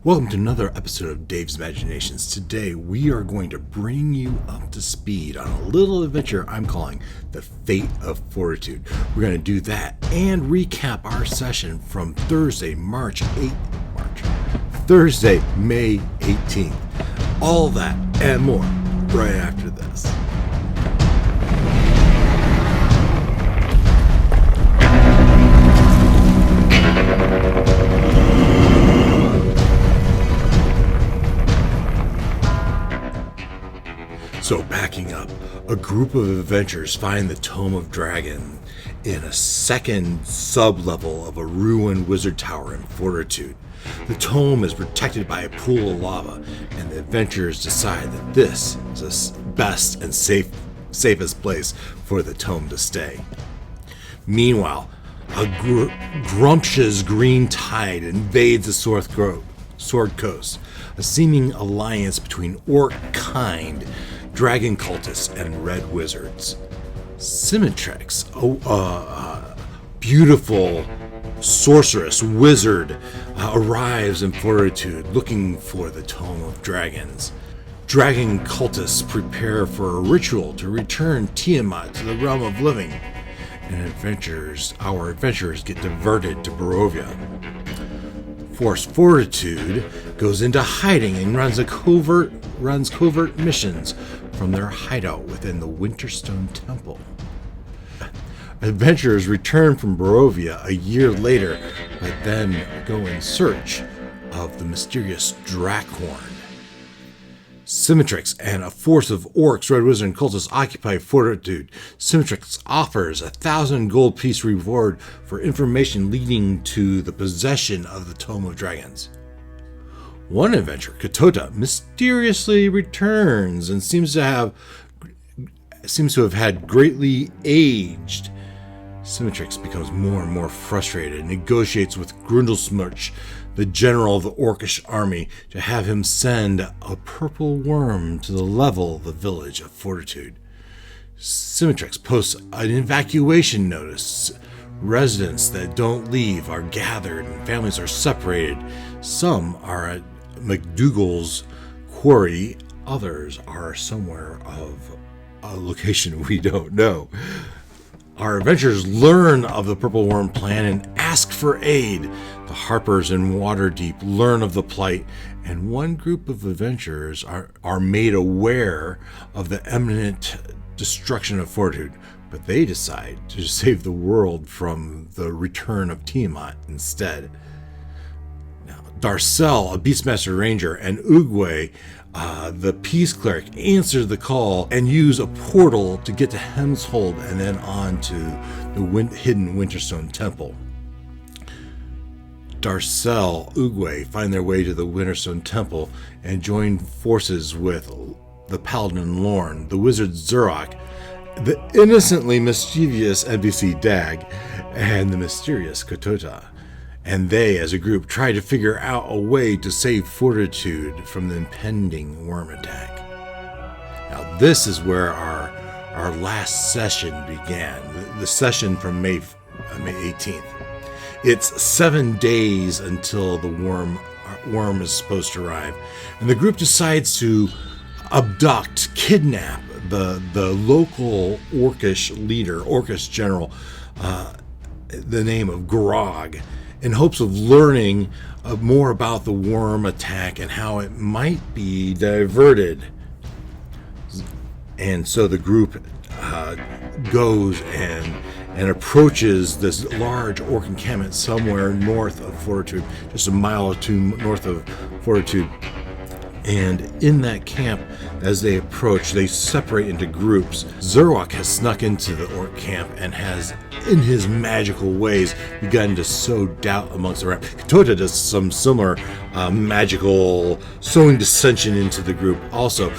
Welcome to another episode of Dave's Imaginations. Today we are going to bring you up to speed on a little adventure I'm calling the Fate of Fortitude. We're going to do that and recap our session from Thursday, May 18th. All that and more right after this. So backing up, a group of adventurers find the Tome of Dragons in a second sub-level of a ruined wizard tower in Fortitude. The tome is protected by a pool of lava, and the adventurers decide that this is the best and safest place for the tome to stay. Meanwhile, a grumptious green tide invades the Sword Coast, a seeming alliance between orc kind, dragon cultists, and red wizards. Symmetrix, beautiful sorceress wizard, arrives in Fortitude looking for the Tome of Dragons. Dragon cultists prepare for a ritual to return Tiamat to the realm of living, and our adventurers get diverted to Barovia. Force Fortitude goes into hiding and runs covert missions from their hideout within the Winterstone Temple. Adventurers return from Barovia a year later, but then go in search of the mysterious Drakhorn. Symmetrix and a force of orcs, red wizards, and cultists occupy Fortitude. Symmetrix offers 1,000 gold piece reward for information leading to the possession of the Tome of Dragons. One adventurer, Katota, mysteriously returns and seems to have had greatly aged. Symmetrix becomes more and more frustrated and negotiates with Grundlesmuch, the general of the Orcish army, to have him send a purple worm to the level of the village of Fortitude. Symmetrix posts an evacuation notice. Residents that don't leave are gathered and families are separated. Some are at McDougal's quarry, others are somewhere of a location we don't know. Our adventurers learn of the Purple Worm plan and ask for aid. The Harpers in Waterdeep learn of the plight, and one group of adventurers are made aware of the imminent destruction of Fortitude, but they decide to save the world from the return of Tiamat instead. Now, Darcel, a Beastmaster Ranger, and Ugwe, the Peace Cleric, answer the call and use a portal to get to Hemshold and then on to the hidden Winterstone Temple. Darcel, Ugwe find their way to the Winterstone Temple and join forces with the Paladin Lorne, the Wizard Zurok, the innocently mischievous NPC Dag, and the mysterious Katota. And they, as a group, try to figure out a way to save Fortitude from the impending worm attack. Now, this is where our last session began, the session from May 18th. It's 7 days until the worm is supposed to arrive, and the group decides to kidnap the local Orcish leader, Orcish general, the name of Grog, in hopes of learning more about the worm attack and how it might be diverted. And so the group goes and approaches this large orc encampment somewhere north of Fortitude, just a mile or two north of Fortitude. And in that camp, as they approach, they separate into groups. Zurok has snuck into the orc camp and has, in his magical ways, begun to sow doubt amongst the ranks. Katota does some similar magical sowing dissension into the group also,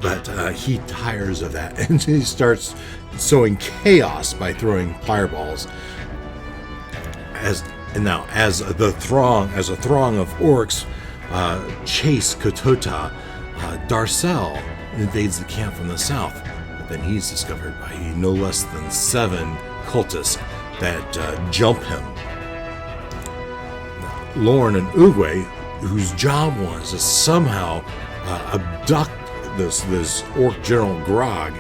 but he tires of that and he starts sowing chaos by throwing fireballs. As a throng of orcs chase Katota, Darcel invades the camp from the south, but then he's discovered by no less than 7 cultists that jump him. Lorne and Ugwe whose job was to somehow abduct this orc general Grog.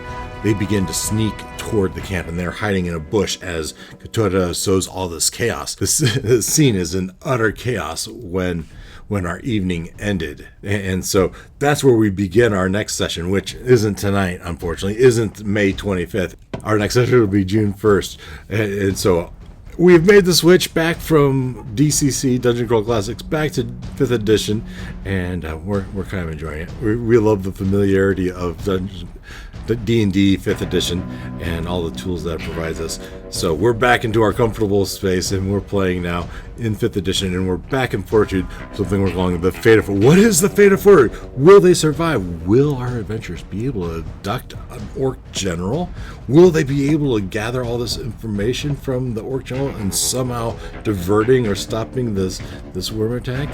They begin to sneak toward the camp, and they're hiding in a bush as Katora sows all this chaos. This scene is in utter chaos when our evening ended. And so that's where we begin our next session, which isn't tonight, unfortunately, isn't May 25th. Our next session will be June 1st. And so we've made the switch back from DCC, Dungeon Crawl Classics, back to 5th edition, and we're kind of enjoying it. We love the familiarity of D&D 5th edition and all the tools that it provides us. So we're back into our comfortable space, and we're playing now in 5th edition, and we're back in Fortitude, something we're calling the Fate of Fortitude. What is the Fate of Fortitude? Will they survive? Will our adventurers be able to abduct an orc general? Will they be able to gather all this information from the orc general and somehow diverting or stopping this worm attack?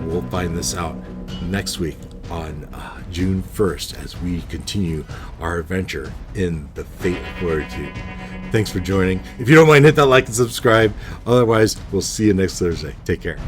We'll find this out next week on June 1st as we continue our adventure in the Fate of Fortitude. Thanks for joining. If you don't mind, hit that like and subscribe. Otherwise, we'll see you next Thursday. Take care.